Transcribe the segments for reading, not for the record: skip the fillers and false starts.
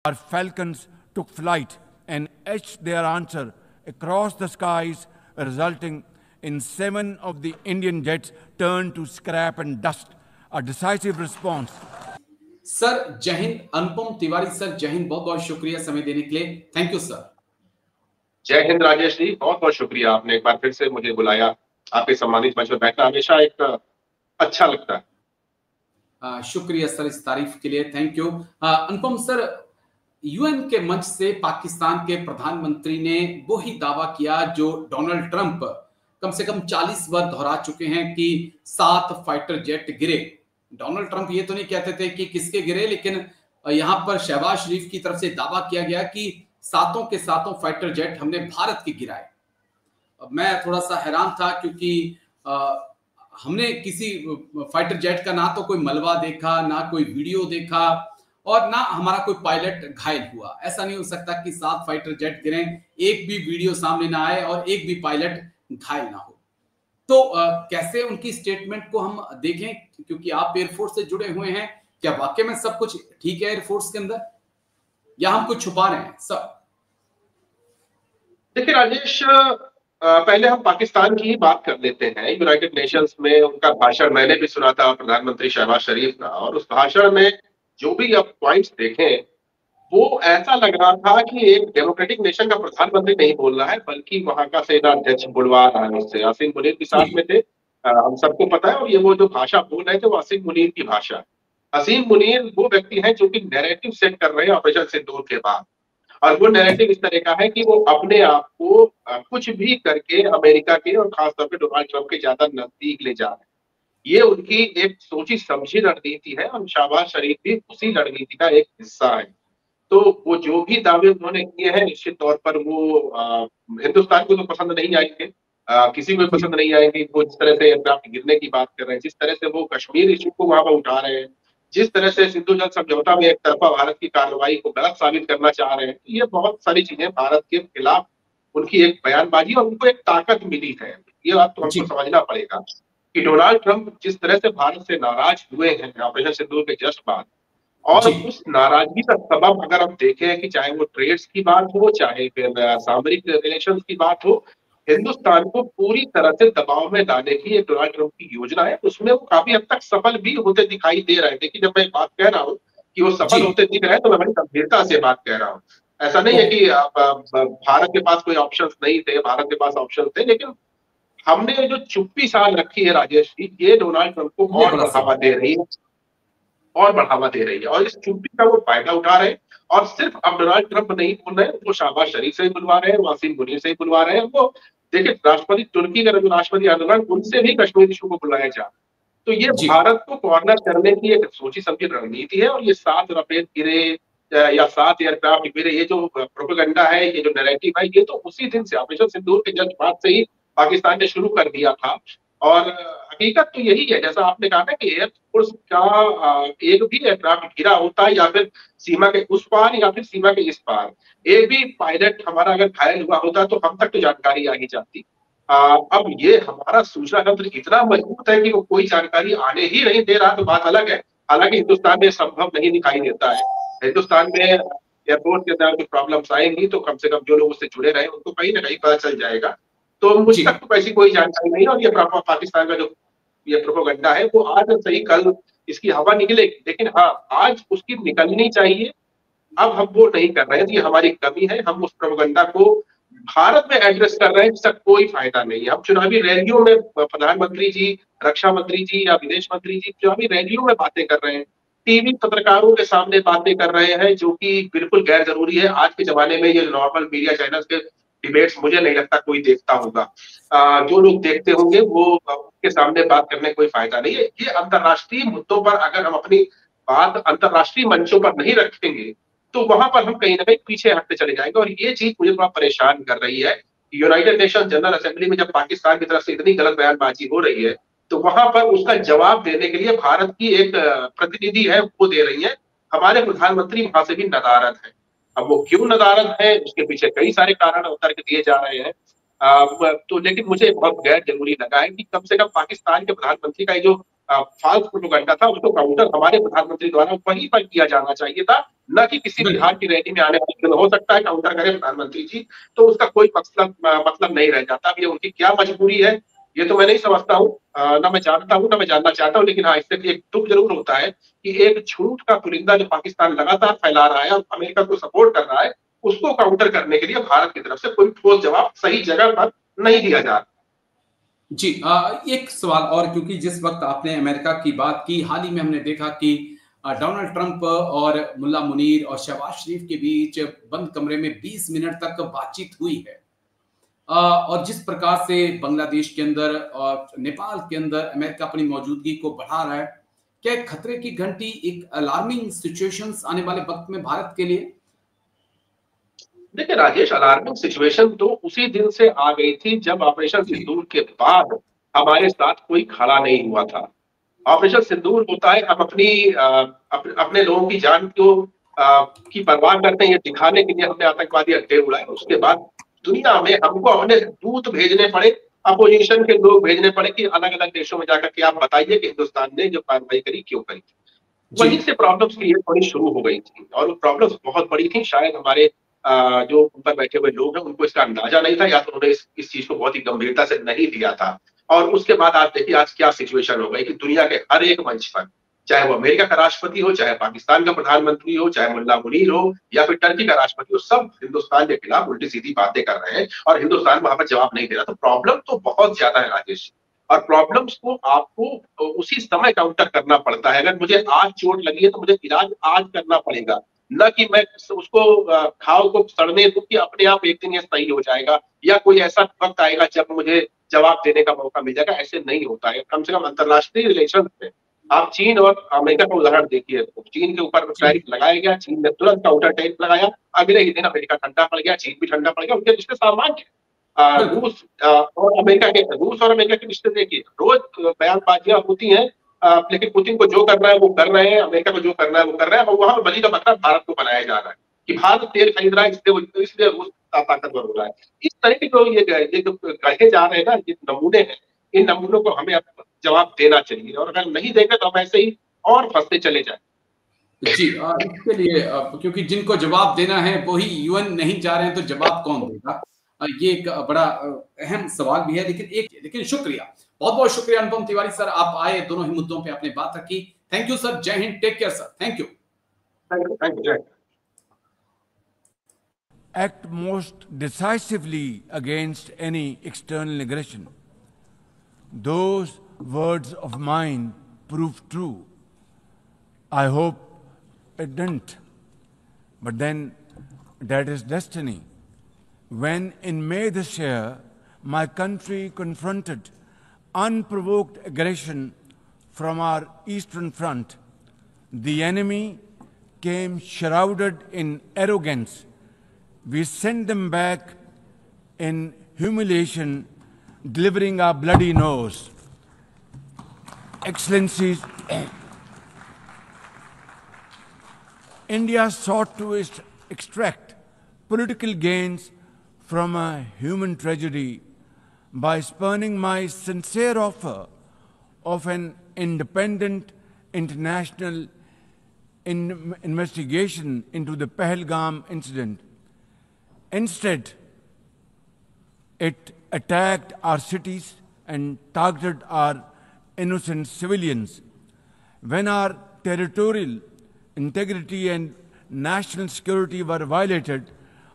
Our falcons took flight and etched their answer across the skies, resulting in 7 of the Indian jets turned to scrap and dust. A decisive response. Sir जय हिंद। अनुपम Tiwari sir जय हिंद, बहुत बहुत शुक्रिया समय देने के लिए। Thank you sir. जय हिंद राजेश जी, बहुत बहुत शुक्रिया, आपने एक बार फिर से मुझे बुलाया। आपके सम्मानित मंच पर बैठना हमेशा एक अच्छा लगता है। शुक्रिया सर इस तारीफ के लिए, thank you. Anupam sir, UN के मंच से पाकिस्तान के प्रधानमंत्री ने वो ही दावा किया जो डोनाल्ड ट्रंप कम से कम 40 बार दोहरा चुके हैं कि 7 फाइटर जेट गिरे। डोनाल्ड ट्रंप ये तो नहीं कहते थे कि किसके गिरे, लेकिन यहां पर शहबाज शरीफ की तरफ से दावा किया गया कि 7 के 7 फाइटर जेट हमने भारत के गिराए। मैं थोड़ा सा हैरान था क्योंकि हमने किसी फाइटर जेट का ना तो कोई मलबा देखा, ना कोई वीडियो देखा और ना हमारा कोई पायलट घायल हुआ। ऐसा नहीं हो सकता कि 7 फाइटर जेट गिरे, एक भी वीडियो सामने ना आए और एक भी पायलट घायल ना हो। तो कैसे उनकी स्टेटमेंट को हम देखें, क्योंकि आप एयरफोर्स से जुड़े हुए हैं, क्या वाकई में सब कुछ ठीक है एयरफोर्स के अंदर या हम कुछ छुपा रहे हैं सब? देखिए राजेश, पहले हम पाकिस्तान की ही बात कर लेते हैं। यूनाइटेड नेशंस में उनका भाषण मैंने भी सुना था, प्रधानमंत्री शहबाज शरीफ का, और उस भाषण में जो भी आप पॉइंट्स देखें वो ऐसा लग रहा था कि एक डेमोक्रेटिक नेशन का प्रधानमंत्री नहीं बोल रहा है, बल्कि वहां का सेना अध्यक्ष बुलवा रहा है उससे। असीम मुनीर भी साथ में थे, हम सबको पता है, और ये वो जो भाषा बोल रहे थे वो असीम मुनीर की भाषा। असीम मुनीर वो व्यक्ति है जो कि नैरेटिव सेट कर रहे हैं ऑपरेशन सिंदूर के बाद, और वो नैरेटिव इस तरह का है कि वो अपने आप को कुछ भी करके अमेरिका के और खासतौर पे डोनाल्ड ट्रंप के ज्यादा नजदीक ले जा रहे हैं। ये उनकी एक सोची समझी रणनीति है और शहबाज शरीफ भी उसी रणनीति का एक हिस्सा है। तो वो जो भी दावे उन्होंने किए हैं निश्चित तौर पर वो हिंदुस्तान को तो पसंद नहीं आएंगे, किसी को पसंद नहीं आएंगे। वो जिस तरह से एयरक्राफ्ट गिरने की बात कर रहे हैं, जिस तरह से वो कश्मीर इशू को वहां पर उठा रहे हैं, जिस तरह से सिंधु जल समझौता में एक तरफा भारत की कार्रवाई को गलत साबित करना चाह रहे हैं, तो ये बहुत सारी चीजें भारत के खिलाफ उनकी एक बयानबाजी और उनको एक ताकत मिली है। ये बात तो हमको समझना पड़ेगा कि डोनाल्ड ट्रंप जिस तरह से भारत से नाराज हुए हैं ऑपरेशन सिंदूर के जस्ट बाद, और उस नाराजगी का सबब अगर हम देखें कि चाहे वो ट्रेड्स की बात हो, चाहे फिर सामरिक रिलेशंस की बात हो, हिंदुस्तान को पूरी तरह से दबाव में लाने की एक डोनाल्ड ट्रंप की योजना है। उसमें वो काफी हद तक सफल भी होते दिखाई दे रहे हैं। देखिए, जब मैं बात कह रहा हूँ कि वो सफल होते दिख रहे हैं तो मैं बड़ी गंभीरता से बात कह रहा हूँ। ऐसा नहीं है कि भारत के पास कोई ऑप्शंस नहीं थे, भारत के पास ऑप्शन थे, लेकिन हमने जो चुप्पी साध रखी है राजेश जी, ये डोनाल्ड ट्रंप को और बढ़ावा दे रही है, और बढ़ावा दे रही है, और इस चुप्पी का वो फायदा उठा रहे हैं। और सिर्फ अब डोनाल्ड ट्रंप नहीं बोल रहे हैं, वो शहबाज शरीफ से ही बुलवा रहे हैं, वासिम मुनीर से ही बुलवा रहे हैं। वो देखिए, राष्ट्रपति तुर्की के जो राष्ट्रपति एर्दोगान, उनसे भी कश्मीर इशू को बुलाया जा। तो ये भारत को कॉर्नर करने की एक सोची समझी रणनीति है। और ये 7 राफेल गिरे या 7 एयरक्राफ्ट गिरे, ये जो प्रोपेगेंडा है, ये जो नैरेटिव है, ये तो उसी दिन से ऑपरेशन सिंदूर के जस्ट बाद से ही पाकिस्तान ने शुरू कर दिया था। और हकीकत तो यही है, जैसा आपने कहा ना कि एयरफोर्स का एक भी एयरक्राफ्ट गिरा होता है, या फिर सीमा के उस पार या फिर सीमा के इस पार एक भी पायलट हमारा अगर घायल हुआ होता तो हम तक तो जानकारी आ ही जाती। अब ये हमारा सूचना तंत्र इतना मजबूत है कि वो कोई जानकारी आने ही नहीं दे रहा, तो बात अलग है। हालांकि हिंदुस्तान में संभव नहीं दिखाई देता है। हिंदुस्तान में एयरपोर्ट के अंदर कुछ प्रॉब्लम्स आएंगी तो कम से कम जो लोग उससे जुड़े रहे उनको कहीं ना कहीं पता चल जाएगा। तो मुझ तक तो ऐसी कोई जानकारी नहीं है, और ये पाकिस्तान का जो ये प्रोपेगेंडा है वो आज सही कल इसकी हवा निकलेगी, लेकिन हाँ, आज उसकी निकलनी चाहिए। अब हम वो नहीं कर रहे हैं, ये हमारी कमी है। हम उस प्रोपेगेंडा को भारत में एड्रेस कर रहे हैं जिसका कोई फायदा नहीं है। हम चुनावी रैलियों में प्रधानमंत्री जी, रक्षा मंत्री जी या विदेश मंत्री जी चुनावी रैलियों में बातें कर रहे हैं, टीवी पत्रकारों के सामने बातें कर रहे हैं, जो कि बिल्कुल गैर जरूरी है। आज के जमाने में ये नॉर्मल मीडिया चैनल्स के डिबेट्स मुझे नहीं लगता कोई देखता होगा। जो लोग देखते होंगे वो के सामने बात करने कोई फायदा नहीं है। ये अंतर्राष्ट्रीय मुद्दों पर अगर हम अपनी बात अंतर्राष्ट्रीय मंचों पर नहीं रखेंगे तो वहां पर हम कहीं ना कहीं पीछे हटते चले जाएंगे। और ये चीज मुझे थोड़ा परेशान कर रही है। यूनाइटेड नेशन जनरल असेंबली में जब पाकिस्तान की तरफ से इतनी गलत बयानबाजी हो रही है, तो वहां पर उसका जवाब देने के लिए भारत की एक प्रतिनिधि है वो दे रही है। हमारे प्रधानमंत्री वहां से भी नदारद है। अब वो क्यों नदारद है, उसके पीछे कई सारे कारण तर्क दिए जा रहे हैं। तो लेकिन मुझे बहुत गैर जरूरी लगा है कि कम से कम पाकिस्तान के प्रधानमंत्री का जो फाल्स प्रोपेगेंडा था, उसको काउंटर हमारे प्रधानमंत्री द्वारा वहीं पर किया जाना चाहिए था, न कि किसी बिहार की रैली में आने वाले दिन हो सकता है काउंटर करें प्रधानमंत्री जी, तो उसका कोई मतलब नहीं रह जाता। अब ये उनकी क्या मजबूरी है ये तो मैं नहीं समझता हूँ, ना मैं जानता हूँ ना मैं जानना चाहता हूँ, लेकिन हाँ इससे एक दुख जरूर होता है कि एक झूठ का पुलिंदा जो पाकिस्तान लगातार फैला रहा है और अमेरिका को सपोर्ट कर रहा है, उसको काउंटर करने के लिए भारत की तरफ से कोई ठोस जवाब सही जगह पर नहीं दिया जा रहा। जी, एक सवाल और, क्योंकि जिस वक्त आपने अमेरिका की बात की, हाल ही में हमने देखा कि डोनाल्ड ट्रंप और मुल्ला मुनीर और शहबाज शरीफ के बीच बंद कमरे में 20 मिनट तक बातचीत हुई है। और जिस प्रकार से बांग्लादेश के अंदर और नेपाल के अंदर अमेरिका अपनी मौजूदगी को बढ़ा रहा है, क्या एक खतरे की घंटी, एक अलार्मिंग सिचुएशंस आने वाले वक्त में भारत के लिए? देखिए राजेश, अलार्मिंग सिचुएशन तो उसी दिन से आ गई थी जब ऑपरेशन सिंदूर के बाद हमारे साथ कोई खड़ा नहीं हुआ था। ऑपरेशन सिंदूर होता है हम अपने लोगों की जान की परवाह करते हैं, ये दिखाने के लिए हमने आतंकवादी अड्डे उड़ाए। उसके बाद दुनिया में हमको अपने दूत भेजने पड़े, अपोजिशन के लोग भेजने पड़े कि अलग अलग देशों में जाकर के आप बताइए कि हिंदुस्तान ने जो कार्रवाई करी क्यों करी। वहीं से प्रॉब्लम्स क्रिएट होनी शुरू हो गई थी और वो प्रॉब्लम्स बहुत बड़ी थी। शायद हमारे जो ऊपर बैठे हुए लोग हैं उनको इसका अंदाजा नहीं था, या तो उन्होंने इस चीज को बहुत ही गंभीरता से नहीं लिया था। और उसके बाद आप देखिए आज क्या सिचुएशन हो गई कि दुनिया के हर एक मंच पर, चाहे वो अमेरिका का राष्ट्रपति हो, चाहे पाकिस्तान का प्रधानमंत्री हो, चाहे मुल्ला मुनीर हो या फिर टर्की का राष्ट्रपति हो, सब हिंदुस्तान के खिलाफ उल्टी सीधी बातें कर रहे हैं और हिंदुस्तान वहां पर जवाब नहीं दे रहा। तो प्रॉब्लम तो बहुत ज्यादा है राजेश, और प्रॉब्लम्स को आपको उसी समय काउंटर करना पड़ता है। अगर मुझे आज चोट लगी है तो मुझे इलाज आज करना पड़ेगा, न कि मैं उसको घाव को सड़ने दूं कि अपने आप एक दिन ये सही हो जाएगा या कोई ऐसा वक्त आएगा जब मुझे जवाब देने का मौका मिल जाएगा। ऐसे नहीं होता है। कम से कम अंतरराष्ट्रीय रिलेशन में आप चीन और अमेरिका का उदाहरण देखिए। चीन के ऊपर टैरिफ लगाया गया, चीन ने तुरंत काउंटर टैरिफ लगाया, अगले ही दिन अमेरिका ठंडा पड़ गया, चीन भी ठंडा पड़ गया। उनके रिश्ते सामान्य रूस और अमेरिका के रिश्ते देखिए, रोज बयानबाजियां होती हैं, लेकिन पुतिन को जो करना है वो कर रहे हैं, अमेरिका को जो करना है वो कर रहे हैं। और वहां पर बलि का बकरा भारत को बनाया जा रहा है कि भारत तेल खरीद रहा है, इसलिए रूस ताकतवर हो रहा है। इस तरह के जो ये जो गढ़े जा रहे हैं ना, ये नमूने हैं, इन नमूनों को हमें जवाब देना चाहिए, और अगर नहीं देंगे तो हम ऐसे ही और फंसते चले जाए। जी, इसके लिए क्योंकि जिनको जवाब देना है वही यूएन नहीं जा रहे हैं, तो जवाब कौन देगा? ये एक बड़ा अहम सवाल भी है। लेकिन शुक्रिया, बहुत बहुत शुक्रिया अनुपम तिवारी सर, आप आए, दोनों ही मुद्दों पे आपने बात रखी। थैंक यू सर, जय हिंद, take care sir, thank you. Thank you. Act most decisively against any external aggression. Those words of mine proved true. I hope it didn't. But then that is destiny. When in May this year, my country confronted unprovoked aggression from our eastern front, the enemy came shrouded in arrogance. We sent them back in humiliation, delivering our bloody nose. Excellencies, India sought to extract political gains from a human tragedy by spurning my sincere offer of an independent international investigation into the Pahalgam incident. Instead, it attacked our cities and targeted our innocent civilians. When our territorial integrity and national security were violated,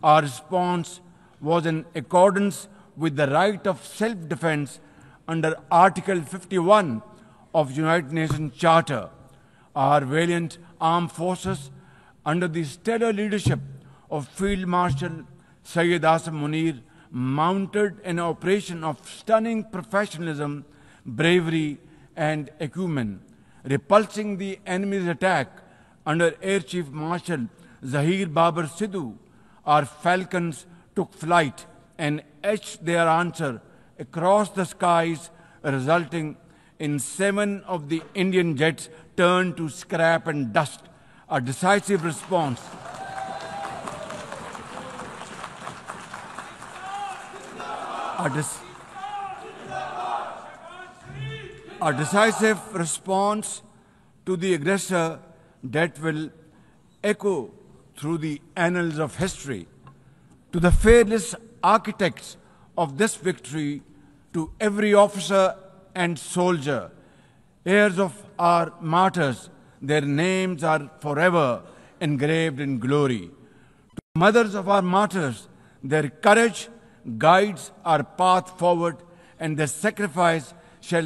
our response was in accordance with the right of self-defense under Article 51 of United Nations Charter. Our valiant armed forces, under the stellar leadership of Field Marshal Syed Asim Munir, mounted an operation of stunning professionalism, bravery, and acumen. Repulsing the enemy's attack under Air Chief Marshal Zahir Babar Sidhu, our falcons took flight and etched their answer across the skies, resulting in 7 of the Indian jets turned to scrap and dust. A decisive response. a decisive response to the aggressor that will echo through the annals of history. To the fearless architects of this victory, to every officer and soldier, heirs of our martyrs, their names are forever engraved in glory. To mothers of our martyrs, their courage guides our path forward, and their sacrifice shall